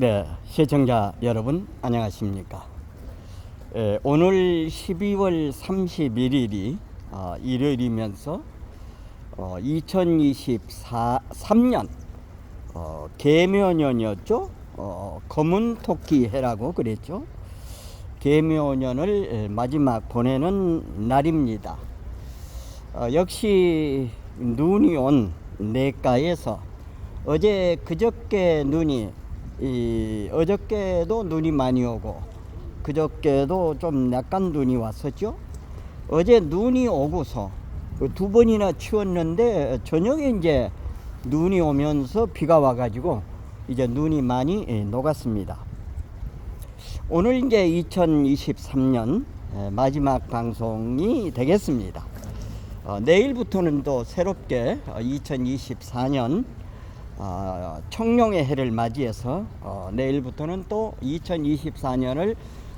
네, 시청자 여러분 안녕하십니까. 오늘 12월 31일이 일요일이면서 2023년 계묘년이었죠. 검은 토끼 해라고 그랬죠. 계묘년을 마지막 보내는 날입니다. 역시 눈이 온 내과에서 그저께 어저께도 눈이 많이 오고 그저께도 좀 약간 눈이 왔었죠. 어제 눈이 오고서 두 번이나 치웠는데 저녁에 이제 눈이 오면서 비가 와가지고 이제 눈이 많이 녹았습니다. 오늘 이제 2023년 마지막 방송이 되겠습니다. 내일부터는 또 새롭게 2024년 청룡의 해를 맞이해서 내일부터는 또 2024년을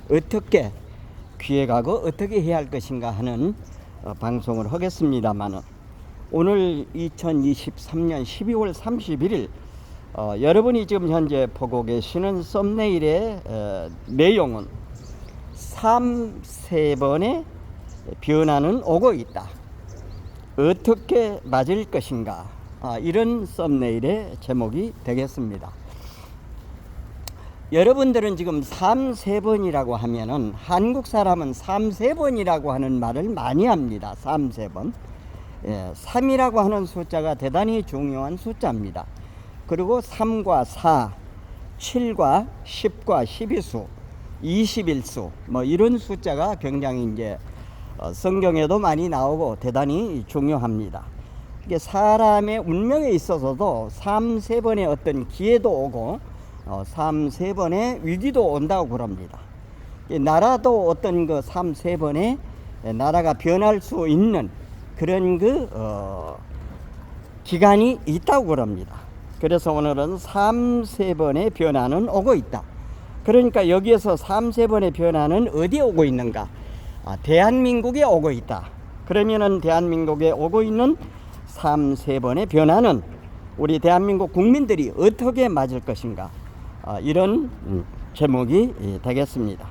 어떻게 기획하고 어떻게 해야 할 것인가 하는 방송을 하겠습니다만, 오늘 2023년 12월 31일 여러분이 지금 현재 보고 계시는 썸네일의 내용은 3-3번의 변화는 오고 있다. 어떻게 맞을 것인가, 이런 썸네일의 제목이 되겠습니다. 여러분들은 지금 3-3번이라고 하면은, 한국 사람은 3-3번이라고 하는 말을 많이 합니다. 3-3번. 3이라고 하는 숫자가 대단히 중요한 숫자입니다. 그리고 3과 4, 7과 10과 12수, 21수, 뭐 이런 숫자가 굉장히 이제 성경에도 많이 나오고 대단히 중요합니다. 이게 사람의 운명에 있어서도 3-3번의 어떤 기회도 오고 3-3번의 위기도 온다고 그럽니다. 나라도 어떤 3-3번의 나라가 변할 수 있는 그런 기간이 있다고 그럽니다. 그래서 오늘은 3-3번의 변화는 오고 있다. 그러니까 여기에서 3-3번의 변화는 어디에 오고 있는가? 대한민국에 오고 있다. 그러면은 대한민국에 오고 있는 3-3번의 변화는 우리 대한민국 국민들이 어떻게 맞을 것인가, 이런 제목이 되겠습니다.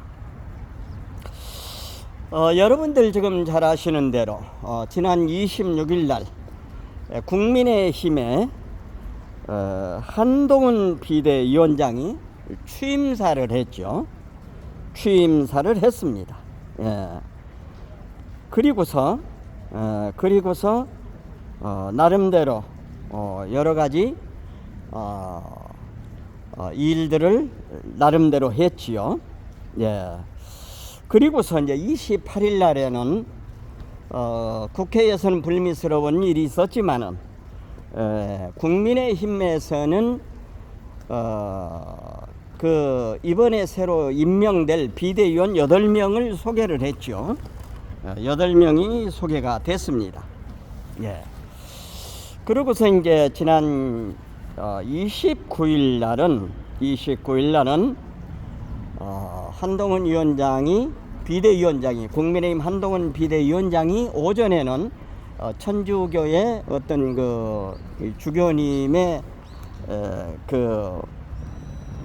여러분들 지금 잘 아시는 대로 지난 26일 날 국민의힘의 한동훈 비대위원장이 취임사를 했죠. 취임사를 했습니다. 그리고서 나름대로 여러 가지 일들을 나름대로 했지요. 그리고서 이제 28일 날에는 국회에서는 불미스러운 일이 있었지만은 국민의힘에서는 이번에 새로 임명될 비대위원 8명을 소개를 했죠. 8명이 소개가 됐습니다. 그러고서 이제 지난 29일 날은 한동훈 국민의힘 한동훈 비대위원장이 오전에는 천주교의 어떤 주교님의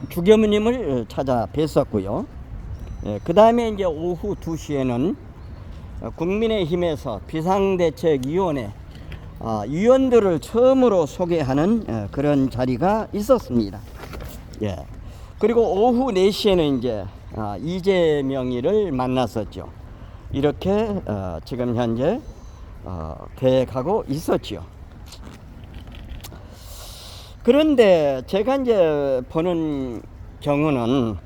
주교님을 찾아 뵀었고요. 그 다음에 이제 오후 2시에는 국민의힘에서 비상대책위원회 위원들을 처음으로 소개하는 그런 자리가 있었습니다. 그리고 오후 4시에는 이제 이재명이를 만났었죠. 이렇게 지금 현재 계획하고 있었죠. 그런데 제가 이제 보는 경우는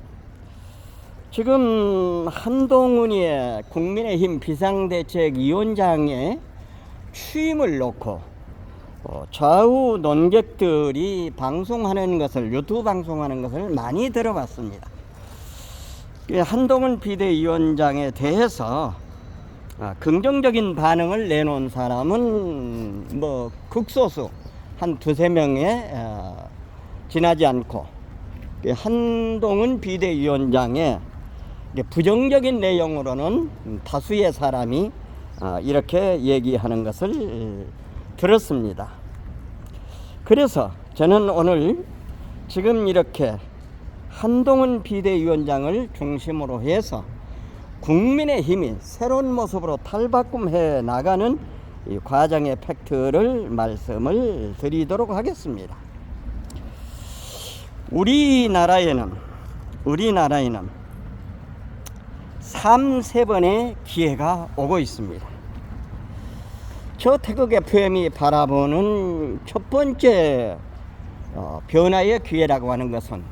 지금 한동훈의 국민의힘 비상대책위원장의 취임을 놓고 좌우 논객들이 유튜브 방송하는 것을 많이 들어봤습니다. 한동훈 비대위원장에 대해서 긍정적인 반응을 내놓은 사람은 극소수 한 2-3명에 지나지 않고, 한동훈 비대위원장의 부정적인 내용으로는 다수의 사람이 이렇게 얘기하는 것을 들었습니다. 그래서 저는 오늘 지금 이렇게 한동훈 비대위원장을 중심으로 해서 국민의힘이 새로운 모습으로 탈바꿈해 나가는 이 과정의 팩트를 말씀을 드리도록 하겠습니다. 우리나라에는 3-4번의 기회가 오고 있습니다. 저 태극 FM이 바라보는 첫 번째 변화의 기회라고 하는 것은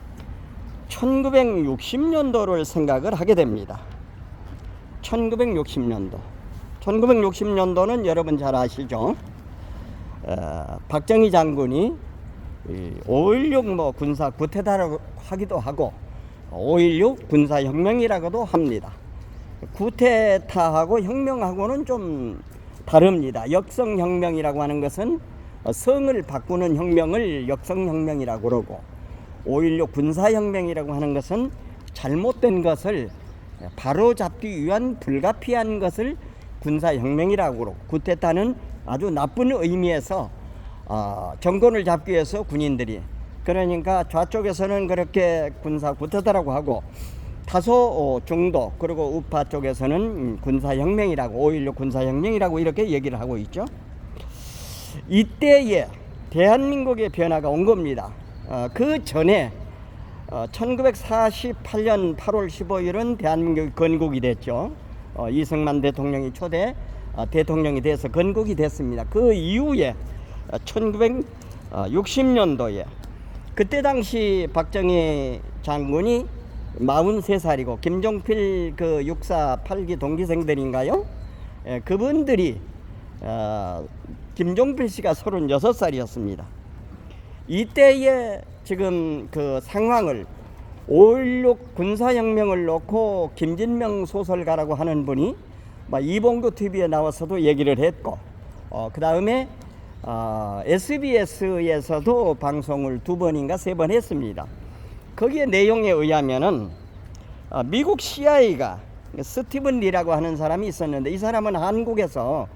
1960년도를 생각을 하게 됩니다. 1960년도는 여러분 잘 아시죠? 박정희 장군이 5.16 군사 구태타라고 하기도 하고 5.16 군사혁명이라고도 합니다. 구태타하고 혁명하고는 좀 다릅니다. 역성혁명이라고 하는 것은 성을 바꾸는 혁명을 역성혁명이라고 그러고 5.16 군사혁명이라고 하는 것은 잘못된 것을 바로잡기 위한 불가피한 것을 군사혁명이라고 그러고 구태타는 아주 나쁜 의미에서 정권을 잡기 위해서 군인들이 그러니까 좌쪽에서는 그렇게 군사 구태타라고 하고 다소 중도 그리고 우파 쪽에서는 군사혁명이라고 5.16 군사혁명이라고 이렇게 얘기를 하고 있죠. 이때에 대한민국의 변화가 온 겁니다. 그 전에 1948년 8월 15일은 대한민국이 건국이 됐죠. 이승만 대통령이 초대 대통령이 돼서 건국이 됐습니다. 그 이후에 1960년도에 그때 당시 박정희 장군이 43살이고 김종필 그 육사 8기 동기생들인가요? 그분들이 김종필 씨가 36살이었습니다. 이때에 지금 그 상황을 5.16 군사혁명을 놓고 김진명 소설가라고 하는 분이 이봉규 TV에 나와서도 얘기를 했고 그 다음에 SBS에서도 방송을 2번인가 3번 했습니다. 거기에 내용에 의하면은 미국 CIA가 스티븐 리라고 하는 사람이 있었는데 이 사람은 한국에서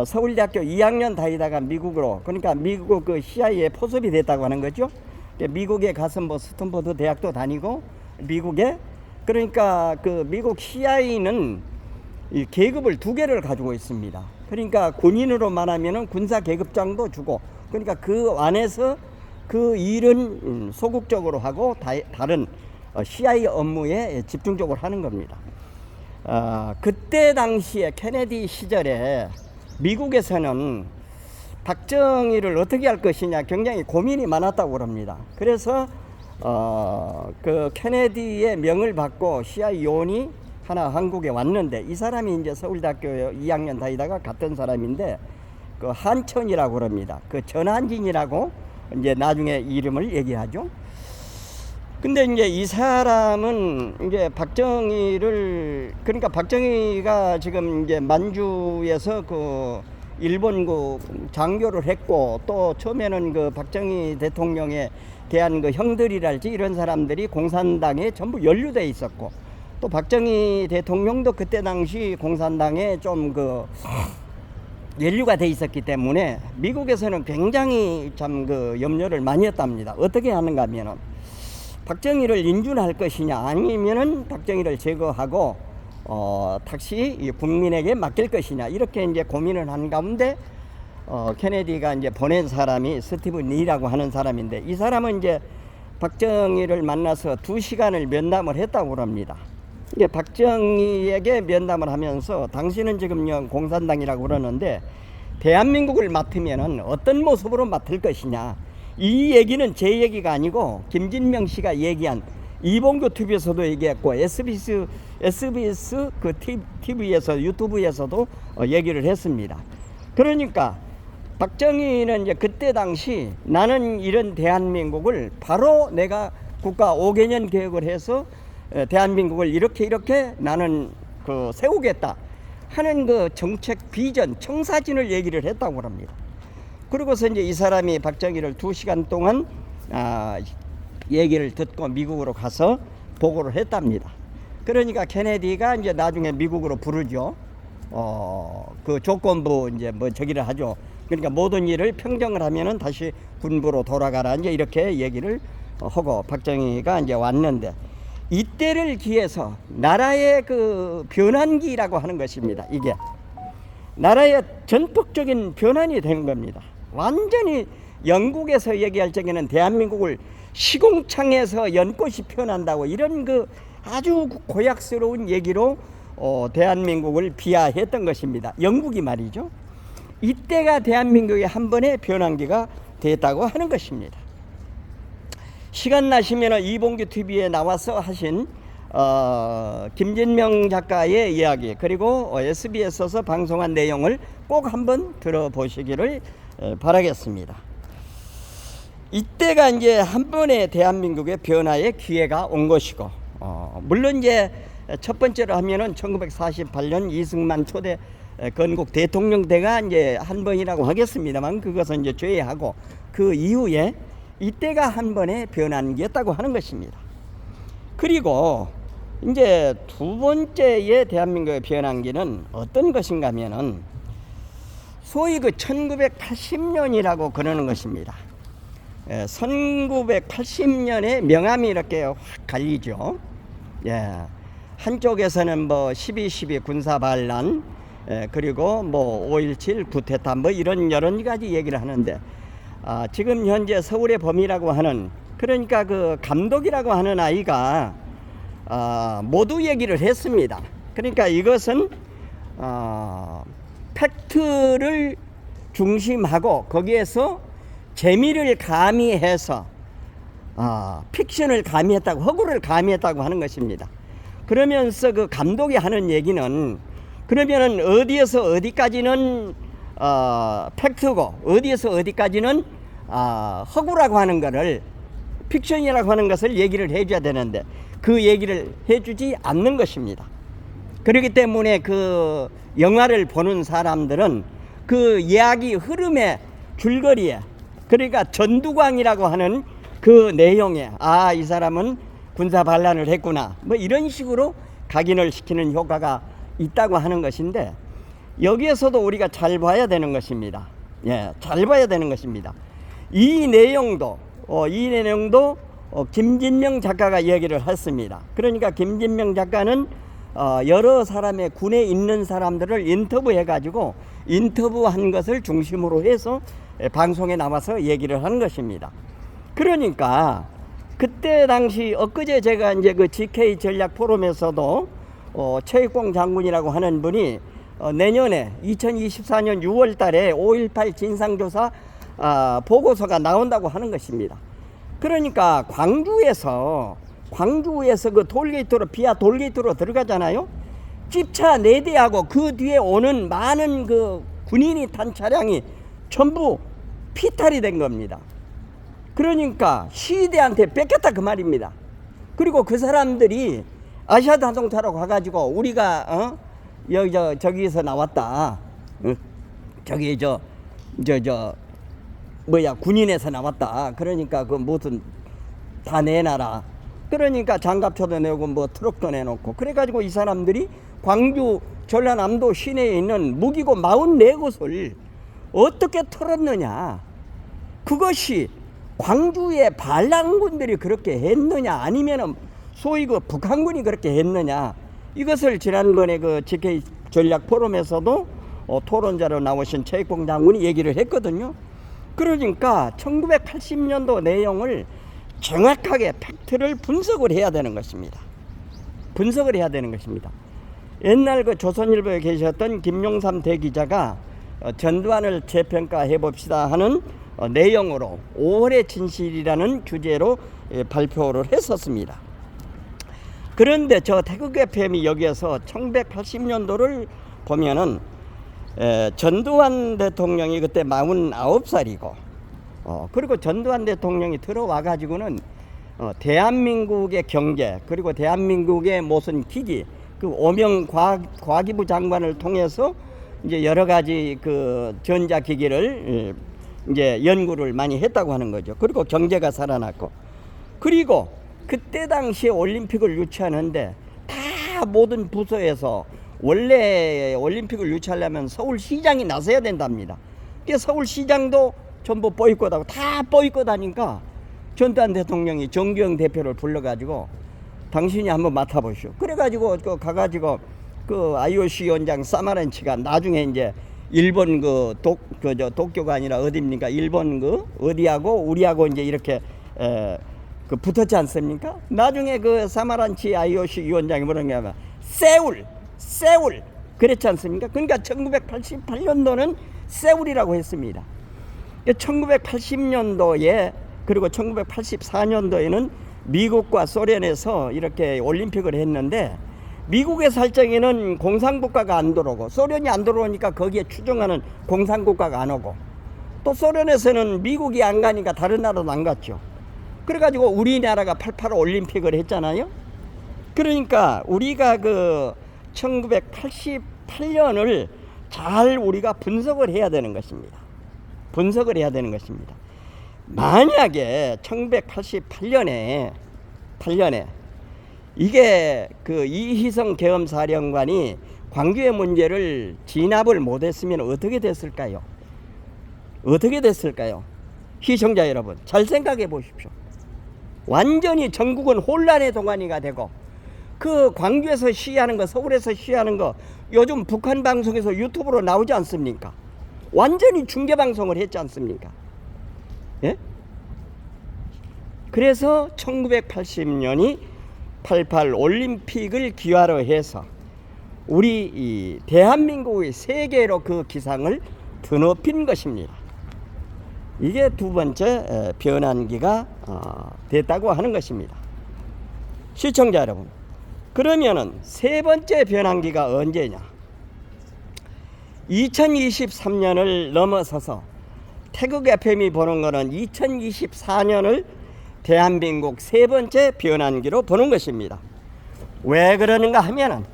서울대학교 2학년 다니다가 미국으로 그러니까 미국 그 CIA에 포섭이 됐다고 하는 거죠. 미국에 가서 스탠퍼드 대학도 다니고 미국에 그러니까 그 미국 CIA는 이 계급을 2개를 가지고 있습니다. 그러니까 군인으로 말하면은 군사 계급장도 주고 그러니까 그 안에서 그 일은 소극적으로 하고 다른 CIA 업무에 집중적으로 하는 겁니다. 그때 당시에 케네디 시절에 미국에서는 박정희를 어떻게 할 것이냐 굉장히 고민이 많았다고 합니다. 그래서 그 케네디의 명을 받고 CIA 요원이 하나 한국에 왔는데 이 사람이 이제 서울대학교 2학년 다니다가 갔던 사람인데 그 한천이라고 그럽니다. 그 전한진이라고 이제 나중에 이름을 얘기하죠. 근데 이제 이 사람은 이제 박정희를 그러니까 박정희가 지금 이제 만주에서 그 일본 그 장교를 했고 또 처음에는 그 박정희 대통령에 대한 그 형들이랄지 이런 사람들이 공산당에 전부 연루돼 있었고 또 박정희 대통령도 그때 당시 공산당에 좀 그 연루가 돼 있었기 때문에 미국에서는 굉장히 참 그 염려를 많이 했답니다. 어떻게 하는가 하면은 박정희를 인준할 것이냐 아니면은 박정희를 제거하고 다시 국민에게 맡길 것이냐 이렇게 이제 고민을 한 가운데 케네디가 이제 보낸 사람이 스티븐 리라고 하는 사람인데 이 사람은 이제 박정희를 만나서 2시간을 면담을 했다고 합니다. 이게 박정희에게 면담을 하면서 당신은 지금 공산당이라고 그러는데 대한민국을 맡으면은 어떤 모습으로 맡을 것이냐 이 얘기는 제 얘기가 아니고 김진명 씨가 얘기한 이봉규 TV에서도 얘기했고 SBS 그 TV에서 유튜브에서도 얘기를 했습니다. 그러니까 박정희는 이제 그때 당시 나는 이런 대한민국을 바로 내가 국가 5개년 계획을 해서 대한민국을 이렇게 나는 그 세우겠다 하는 그 정책 비전 청사진을 얘기를 했다고 합니다. 그리고서 이제 이 사람이 박정희를 2시간 동안 얘기를 듣고 미국으로 가서 보고를 했답니다. 그러니까 케네디가 이제 나중에 미국으로 부르죠. 그 조건부 이제 저기를 하죠. 그러니까 모든 일을 평정을 하면은 다시 군부로 돌아가라 이제 이렇게 얘기를 하고 박정희가 이제 왔는데, 이때를 기해서 나라의 그 변환기라고 하는 것입니다. 이게 나라의 전폭적인 변환이 된 겁니다. 완전히 영국에서 얘기할 적에는 대한민국을 시궁창에서 연꽃이 피어난다고, 이런 그 아주 고약스러운 얘기로 대한민국을 비하했던 것입니다. 영국이 말이죠. 이때가 대한민국의 한 번의 변환기가 됐다고 하는 것입니다. 시간 나시면 이봉규 TV에 나와서 하신 김진명 작가의 이야기, 그리고 SBS에서 방송한 내용을 꼭 한번 들어보시기를 바라겠습니다. 이때가 이제 한 번의 대한민국의 변화의 기회가 온 것이고, 물론 이제 첫 번째로 하면은 1948년 이승만 초대 건국 대통령 때가 이제 한 번이라고 하겠습니다만, 그것은 이제 제외하고 그 이후에 이때가 한 번의 변환기였다고 하는 것입니다. 그리고 이제 두 번째의 대한민국의 변환기는 어떤 것인가 하면은 소위 그 1980년이라고 그러는 것입니다. 1980년에 명암이 이렇게 확 갈리죠. 예. 한쪽에서는 뭐 12.12 군사반란, 그리고 뭐 5.17 쿠데타, 뭐 이런 여러 가지 얘기를 하는데, 지금 현재 서울의 범이라고 하는, 그러니까 그 감독이라고 하는 아이가 모두 얘기를 했습니다. 그러니까 이것은 팩트를 중심하고 거기에서 재미를 가미해서 픽션을 가미했다고, 허구를 가미했다고 하는 것입니다. 그러면서 그 감독이 하는 얘기는, 그러면은 어디에서 어디까지는 팩트고 어디에서 어디까지는 허구라고 하는 것을, 픽션이라고 하는 것을 얘기를 해줘야 되는데 그 얘기를 해주지 않는 것입니다. 그렇기 때문에 그 영화를 보는 사람들은 그 이야기 흐름의 줄거리에, 그러니까 전두광이라고 하는 그 내용에, 이 사람은 군사 반란을 했구나, 뭐 이런 식으로 각인을 시키는 효과가 있다고 하는 것인데, 여기에서도 우리가 잘 봐야 되는 것입니다. 예, 잘 봐야 되는 것입니다. 이 내용도 김진명 작가가 얘기를 했습니다. 그러니까 김진명 작가는 여러 사람의 군에 있는 사람들을 인터뷰해 가지고 인터뷰한 것을 중심으로 해서 방송에 나와서 얘기를 하는 것입니다. 그러니까 그때 당시 엊그제 제가 이제 그 GK 전략 포럼에서도 최익봉 장군이라고 하는 분이 내년에 2024년 6월 달에 5.18 진상조사 보고서가 나온다고 하는 것입니다. 그러니까 광주에서 그 톨게이트로, 비아 톨게이트로 들어가잖아요. 집차 4대하고 그 뒤에 오는 많은 그 군인이 탄 차량이 전부 피탈이 된 겁니다. 그러니까 시위대한테 뺏겼다 그 말입니다. 그리고 그 사람들이 아시아 자동차로 가가지고 우리가 저기에서 나왔다, 저기 군인에서 나왔다, 그러니까 그 무슨 다 내놔라, 그러니까 장갑차도 내고 뭐 트럭도 내놓고, 그래가지고 이 사람들이 광주 전라남도 시내에 있는 무기고 44곳을 어떻게 털었느냐, 그것이 광주의 반란군들이 그렇게 했느냐, 아니면은 소위 그 북한군이 그렇게 했느냐, 이것을 지난번에 그 GK 전략 포럼에서도 토론자로 나오신 최익봉 장군이 얘기를 했거든요. 그러니까 1980년도 내용을 정확하게 팩트를 분석을 해야 되는 것입니다. 분석을 해야 되는 것입니다. 옛날 그 조선일보에 계셨던 김용삼 대기자가 전두환을 재평가해 봅시다 하는 내용으로 5월의 진실이라는 주제로 발표를 했었습니다. 그런데 저 태극 FM이 여기에서 1980년도를 보면은 전두환 대통령이 그때 49살이고, 그리고 전두환 대통령이 들어와 가지고는 대한민국의 경제, 그리고 대한민국의 무슨 기기, 그 오명 과기부 장관을 통해서 이제 여러 가지 그 전자기기를 이제 연구를 많이 했다고 하는 거죠. 그리고 경제가 살아났고, 그리고 그때 당시에 올림픽을 유치하는데 다 모든 부서에서 원래 올림픽을 유치하려면 서울시장이 나서야 된답니다. 그래서 서울시장도 전부 보이콧하고 다 보이콧하니까 전두환 대통령이 정규영 대표를 불러가지고 당신이 한번 맡아보시오. 그래가지고 가가지고 그 IOC 위원장 사마란치가 나중에 이제 일본 도쿄가 아니라 어디입니까? 일본 어디하고 우리하고 이제 이렇게 붙었지 않습니까? 나중에 그 사마란치 IOC 위원장이 뭐라냐면 세울 그랬지 않습니까? 그러니까 1988년도는 세울이라고 했습니다. 1980년도에 그리고 1984년도에는 미국과 소련에서 이렇게 올림픽을 했는데 미국의 설정에는 공산국가가 안 들어오고 소련이 안 들어오니까 거기에 추종하는 공산국가가 안 오고 또 소련에서는 미국이 안 가니까 다른 나라도 안 갔죠. 그래가지고 우리나라가 88 올림픽을 했잖아요. 그러니까 우리가 그 1988년을 잘 우리가 분석을 해야 되는 것입니다. 분석을 해야 되는 것입니다. 만약에 1988년에 이게 그 이희성 계엄사령관이 광주의 문제를 진압을 못했으면 어떻게 됐을까요? 어떻게 됐을까요? 시청자 여러분 잘 생각해 보십시오. 완전히 전국은 혼란의 동안이가 되고 그 광주에서 시위하는 거 서울에서 시위하는 거 요즘 북한 방송에서 유튜브로 나오지 않습니까? 완전히 중계방송을 했지 않습니까? 예? 그래서 1980년이 88 올림픽을 기화로 해서 우리 이 대한민국의 세계로 그 기상을 드높인 것입니다. 이게 두 번째 변환기가 됐다고 하는 것입니다. 시청자 여러분, 그러면은 세 번째 변환기가 언제냐? 2023년을 넘어서서 태극 FM이 보는 것은 2024년을 대한민국 세 번째 변환기로 보는 것입니다. 왜 그러는가 하면은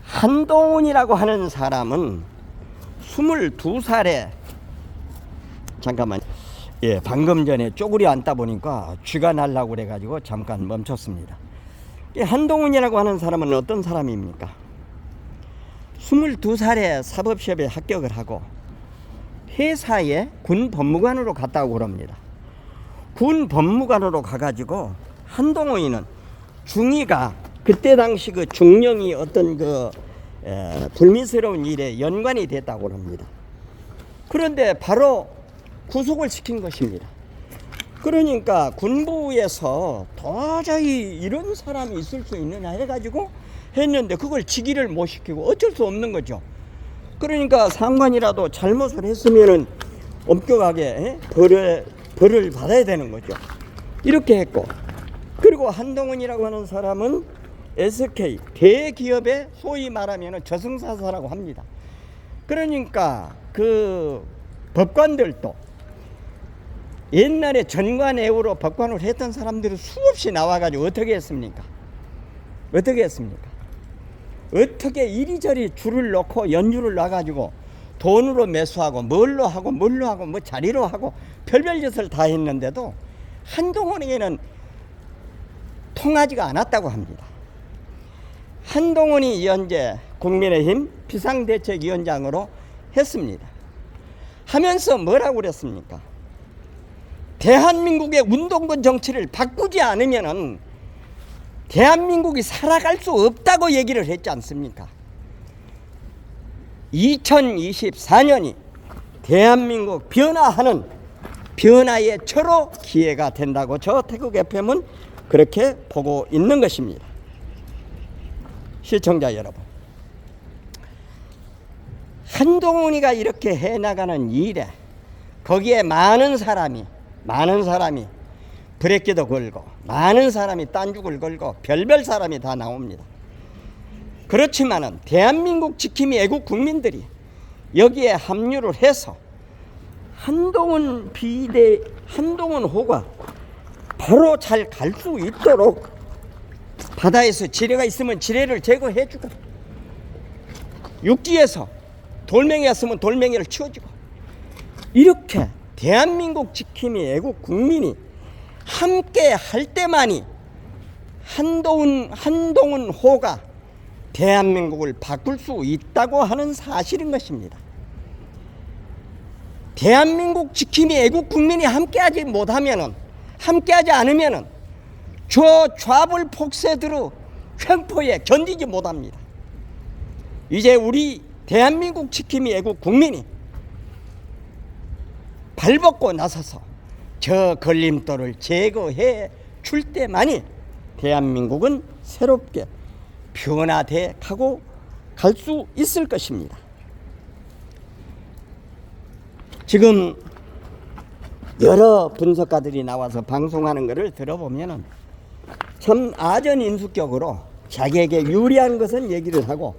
한동훈이라고 하는 사람은 22살에 잠깐만 방금 전에 쪼그리 앉다 보니까 쥐가 날라고 그래가지고 잠깐 멈췄습니다. 이 한동훈이라고 하는 사람은 어떤 사람입니까? 22살에 사법시험에 합격을 하고 회사에 군 법무관으로 갔다고 그럽니다. 군 법무관으로 가가지고 한동훈이는 중위가 그때 당시 그 중령이 어떤 그 불미스러운 일에 연관이 됐다고 합니다. 그런데 바로 구속을 시킨 것입니다. 그러니까 군부에서 도저히 이런 사람이 있을 수 있느냐 해가지고 했는데 그걸 직위를 못 시키고 어쩔 수 없는 거죠. 그러니까 상관이라도 잘못을 했으면은 엄격하게 벌을 받아야 되는 거죠. 이렇게 했고, 그리고 한동훈이라고 하는 사람은 SK 대기업의 소위 말하면 저승사자라고 합니다. 그러니까 그 법관들도 옛날에 전관예우로 법관을 했던 사람들이 수없이 나와가지고 어떻게 했습니까? 어떻게 이리저리 줄을 놓고 연주를 놔가지고 돈으로 매수하고 뭘로 하고 뭐 자리로 하고 별별 짓을 다 했는데도 한동훈에게는 통하지가 않았다고 합니다. 한동훈이 현재 국민의힘 비상대책위원장으로 했습니다. 하면서 뭐라고 그랬습니까? 대한민국의 운동권 정치를 바꾸지 않으면은 대한민국이 살아갈 수 없다고 얘기를 했지 않습니까? 2024년이 대한민국 변화하는 변화의 초로 기회가 된다고 저 태국 FM은 그렇게 보고 있는 것입니다. 시청자 여러분, 한동훈이가 이렇게 해나가는 일에 거기에 많은 사람이 브레이크도 걸고 많은 사람이 딴죽을 걸고 별별 사람이 다 나옵니다. 그렇지만은 대한민국 지킴이 애국 국민들이 여기에 합류를 해서 한동훈 호가 바로 잘 갈 수 있도록 바다에서 지뢰가 있으면 지뢰를 제거해주고 육지에서 돌멩이가 있으면 돌멩이를 치워주고 이렇게 대한민국 지킴이 애국 국민이 함께 할 때만이 한동훈 호가 대한민국을 바꿀 수 있다고 하는 사실인 것입니다. 대한민국 지킴이 애국 국민이 함께하지 못하면은, 함께하지 않으면은 저 좌불 폭세들의 횡포에 견디지 못합니다. 이제 우리 대한민국 지킴이 애국 국민이 발벗고 나서서 저 걸림돌을 제거해 줄 때만이 대한민국은 새롭게 변화돼 가고 갈 수 있을 것입니다. 지금 여러 분석가들이 나와서 방송하는 것을 들어보면은 참 아전인수격으로 자기에게 유리한 것은 얘기를 하고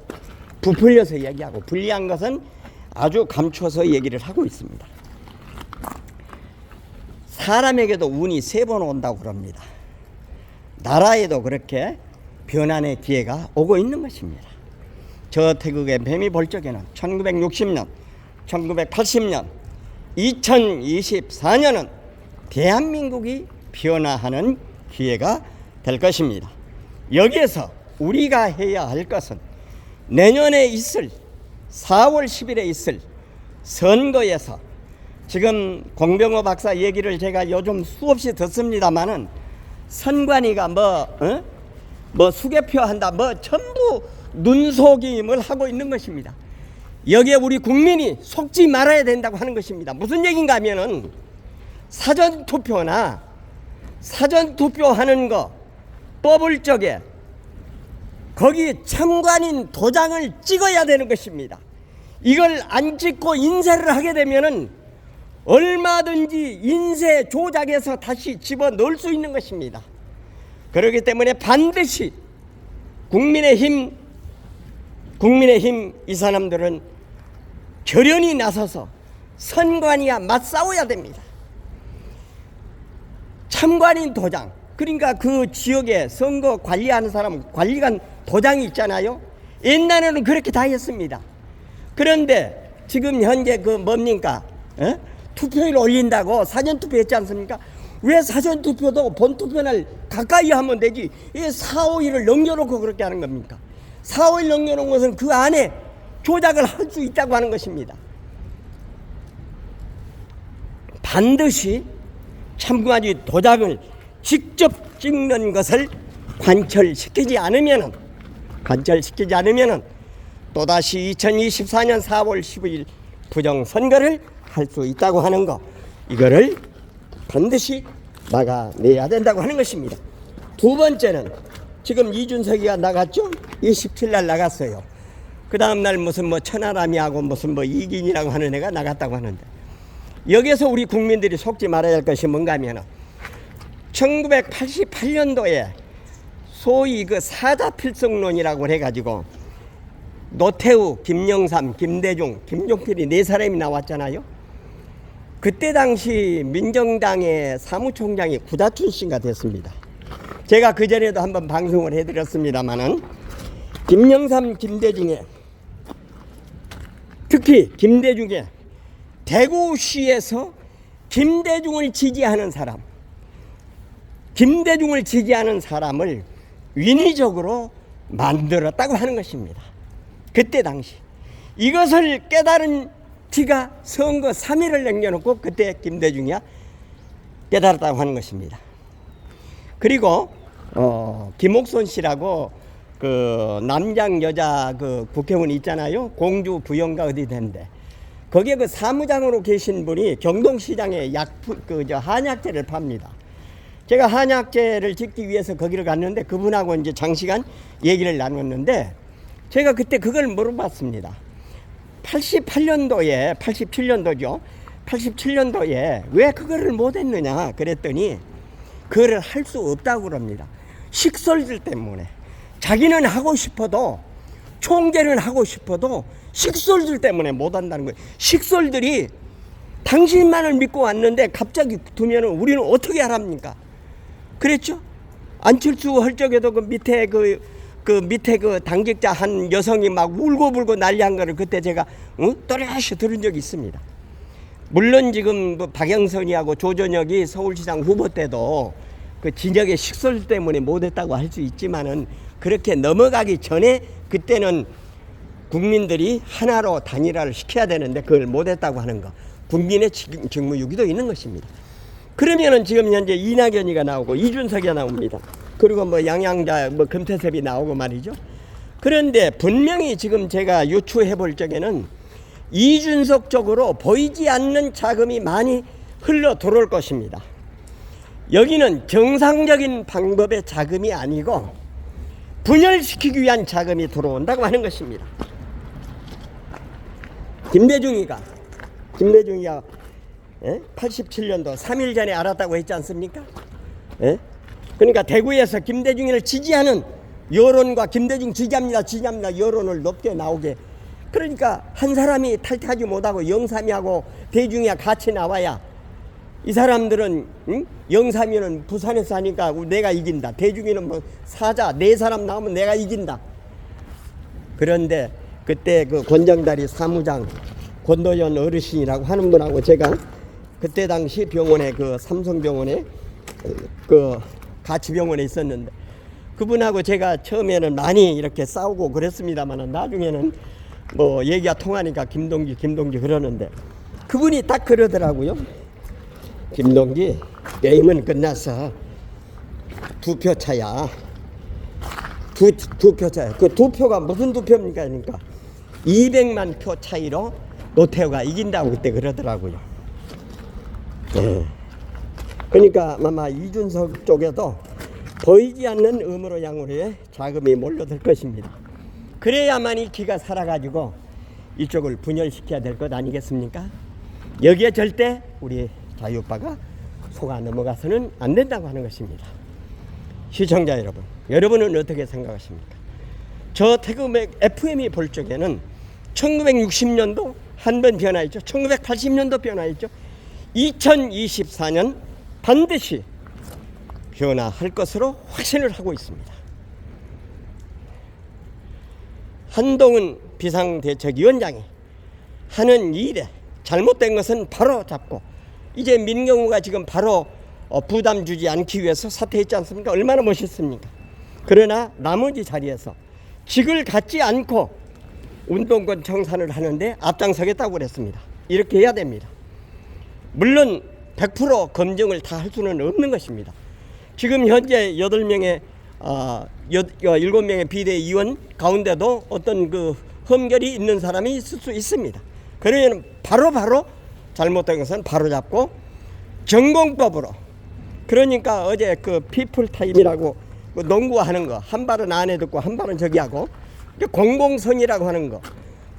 부풀려서 얘기하고 불리한 것은 아주 감춰서 얘기를 하고 있습니다. 사람에게도 운이 3번 온다고 그럽니다. 나라에도 그렇게 변환의 기회가 오고 있는 것입니다. 저 태국의 뱀이 볼 적에는 1960년, 1980년, 2024년은 대한민국이 변화하는 기회가 될 것입니다. 여기에서 우리가 해야 할 것은 내년에 있을 4월 10일에 있을 선거에서 지금 공병호 박사 얘기를 제가 요즘 수없이 듣습니다마는 선관위가 뭐 수개표 한다 전부 눈속임을 하고 있는 것입니다. 여기에 우리 국민이 속지 말아야 된다고 하는 것입니다. 무슨 얘기인가 하면은 사전투표나 사전투표하는 거 뽑을 적에 거기 참관인 도장을 찍어야 되는 것입니다. 이걸 안 찍고 인쇄를 하게 되면은 얼마든지 인쇄 조작해서 다시 집어넣을 수 있는 것입니다. 그렇기 때문에 반드시 국민의힘 이 사람들은 결연히 나서서 선관위와 맞싸워야 됩니다. 참관인 도장, 그러니까 그 지역에 선거 관리하는 사람 관리관 도장이 있잖아요. 옛날에는 그렇게 다 했습니다. 그런데 지금 현재 그 뭡니까? 투표율 올린다고 사전투표 했지 않습니까? 왜 사전투표도 본투표날 가까이 하면 되지? 왜 4, 5일을 넘겨놓고 그렇게 하는 겁니까? 4, 5일 넘겨놓은 것은 그 안에 조작을 할 수 있다고 하는 것입니다. 반드시 참관인 도장을 직접 찍는 것을 관철시키지 않으면은 또다시 2024년 4월 15일 부정선거를 할 수 있다고 하는 거, 이거를 반드시 막아내야 된다고 하는 것입니다. 두 번째는 지금 이준석이가 나갔죠? 27날 나갔어요. 그 다음날 무슨 천하람이하고 무슨 이긴이라고 하는 애가 나갔다고 하는데, 여기에서 우리 국민들이 속지 말아야 할 것이 뭔가 하면은 1988년도에 소위 그 사자필성론이라고 해가지고 노태우, 김영삼, 김대중, 김종필이 4사람이 나왔잖아요. 그때 당시 민정당의 사무총장이 구다춘 씨가 됐습니다. 제가 그전에도 한번 방송을 해드렸습니다마는 김영삼, 김대중에, 특히 김대중에 대구시에서 김대중을 지지하는 사람을 인위적으로 만들었다고 하는 것입니다. 그때 당시 이것을 깨달은 지가 선거 3일을 남겨놓고 그때 김대중이야 깨달았다고 하는 것입니다. 그리고 김옥선 씨라고 그 남장 여자 그 국회의원 있잖아요. 공주 부영가 어디 된데 거기에 그 사무장으로 계신 분이 경동시장에 한약재를 팝니다. 제가 한약재를 짓기 위해서 거기를 갔는데 그분하고 이제 장시간 얘기를 나눴는데 제가 그때 그걸 물어봤습니다. 87년도에 왜 그거를 못했느냐 그랬더니 그거를 할 수 없다고 그럽니다. 식솔들 때문에. 자기는 하고 싶어도, 총재는 하고 싶어도 식솔들 때문에 못한다는 거예요. 식솔들이 당신만을 믿고 왔는데 갑자기 두면 우리는 어떻게 하랍니까? 그랬죠? 안철수 할 적에도 그 밑에 그 당직자 한 여성이 막 울고불고 난리한 거를 그때 제가 또렷이 들은 적이 있습니다. 물론 지금 박영선이하고 조전혁이 서울시장 후보 때도 그 진역의 식솔 때문에 못했다고 할 수 있지만은 그렇게 넘어가기 전에 그때는 국민들이 하나로 단일화를 시켜야 되는데 그걸 못했다고 하는 거. 국민의 직무유기도 있는 것입니다. 그러면은 지금 현재 이낙연이가 나오고 이준석이 나옵니다. 그리고 뭐 양양자, 뭐 금태섭이 나오고 말이죠. 그런데 분명히 지금 제가 유추해 볼 적에는 이준석 쪽으로 보이지 않는 자금이 많이 흘러 들어올 것입니다. 여기는 정상적인 방법의 자금이 아니고 분열시키기 위한 자금이 들어온다고 하는 것입니다. 김대중이가 87년도 3일 전에 알았다고 했지 않습니까? 그러니까 대구에서 김대중을 지지하는 여론과 김대중 지지합니다 여론을 높게 나오게, 그러니까 한 사람이 탈퇴하지 못하고 영삼이하고 대중이야 같이 나와야 이 사람들은 영삼이는 부산에서 하니까 내가 이긴다, 대중이는 뭐 사자 네 사람 나오면 내가 이긴다. 그런데 그때 그 권장다리 사무장 권도연 어르신이라고 하는 분하고 제가 그때 당시 병원에 그 삼성병원에 그 가치병원에 있었는데 그분하고 제가 처음에는 많이 이렇게 싸우고 그랬습니다만 나중에는 뭐 얘기가 통하니까 김동기 그러는데 그분이 딱 그러더라고요. 김동기, 게임은 끝났어. 두 표 차야. 두 표 차야. 그 두 표가 무슨 두 표입니까? 그러니까 200만 표 차이로 노태우가 이긴다고 그때 그러더라고요. 그러니까 아마 이준석 쪽에도 보이지 않는 음으로 양으로의 자금이 몰려들 것입니다. 그래야만 이 기가 살아가지고 이쪽을 분열시켜야 될 것 아니겠습니까? 여기에 절대 우리 자유파가 속아 넘어가서는 안 된다고 하는 것입니다. 시청자 여러분, 여러분은 어떻게 생각하십니까? 저 태극 FM이 볼 적에는 1960년도 한 번 변화했죠. 1980년도 변화했죠. 2024년 반드시 변화할 것으로 확신을 하고 있습니다. 한동훈 비상대책위원장이 하는 일에 잘못된 것은 바로 잡고 이제 민경우가 지금 바로 부담 주지 않기 위해서 사퇴했지 않습니까? 얼마나 멋있습니까? 그러나 나머지 자리에서 직을 갖지 않고 운동권 청산을 하는데 앞장서겠다고 그랬습니다. 이렇게 해야 됩니다. 물론 100% 검증을 다 할 수는 없는 것입니다. 지금 현재 7명의 7명의 비대위원 가운데도 어떤 그 흠결이 있는 사람이 있을 수 있습니다. 그러면 바로 잘못된 것은 바로 잡고 전공법으로, 그러니까 어제 그 피플타임이라고 그 농구하는 거 한 발은 안에 듣고 한 발은 저기 하고 공공성이라고 하는 거,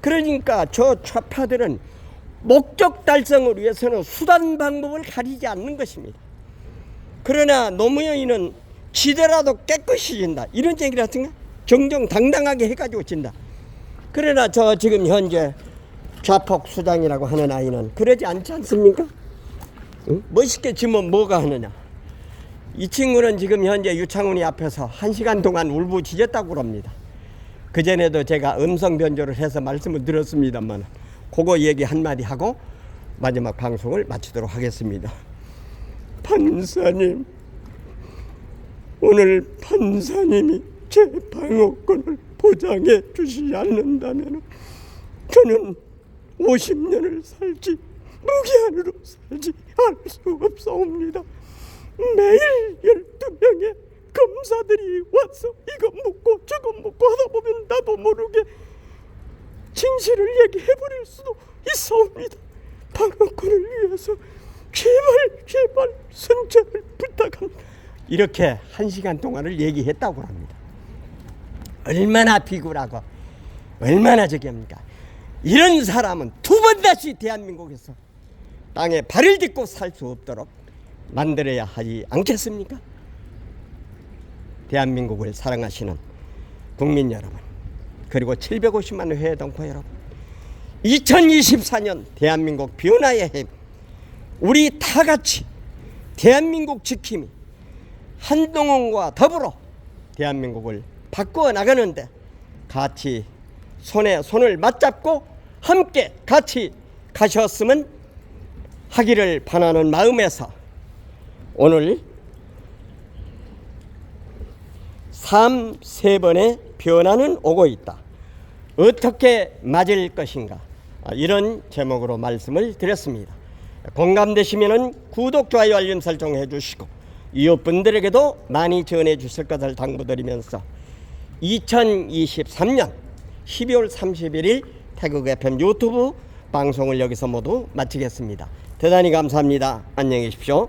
그러니까 저 좌파들은 목적 달성을 위해서는 수단 방법을 가리지 않는 것입니다. 그러나 노무현이는 지더라도 깨끗이 진다 이런 얘기라든가 정정당당하게 해가지고 진다. 그러나 저 지금 현재 좌폭 수장이라고 하는 아이는 그러지 않지 않습니까? 응? 멋있게 지면 뭐가 하느냐. 이 친구는 지금 현재 유창훈이 앞에서 1시간 동안 울부짖었다고 그럽니다. 그전에도 제가 음성 변조를 해서 말씀을 드렸습니다만 그거 얘기 한마디 하고 마지막 방송을 마치도록 하겠습니다. 판사님, 오늘 판사님이 제 방어권을 보장해 주시지 않는다면 저는 50년을 살지 무기한으로 살지 할 수 없사옵니다. 매일 12명의 검사들이 와서 이거 묻고 저거 묻고 하다 보면 나도 모르게 진실을 얘기해버릴 수도 있사옵니다. 방어권을 위해서 제발 선처를 부탁합니다. 이렇게 1시간 동안을 얘기했다고 합니다. 얼마나 비굴하고 얼마나 저기합니까? 이런 사람은 두 번 다시 대한민국에서 땅에 발을 딛고 살 수 없도록 만들어야 하지 않겠습니까? 대한민국을 사랑하시는 국민 여러분, 그리고 750만 회동포 여러분, 2024년 대한민국 변화의 해, 우리 다 같이 대한민국 지킴이 한동훈과 더불어 대한민국을 바꾸어 나가는데 같이 손에 손을 맞잡고 함께 같이 가셨으면 하기를 바라는 마음에서 오늘 3번의 변화는 오고 있다. 어떻게 맞을 것인가, 이런 제목으로 말씀을 드렸습니다. 공감되시면은 구독, 좋아요, 알림 설정 해주시고 이웃분들에게도 많이 전해 주실 것을 당부드리면서 2023년 12월 31일 태국 FM 유튜브 방송을 여기서 모두 마치겠습니다. 대단히 감사합니다. 안녕히 계십시오.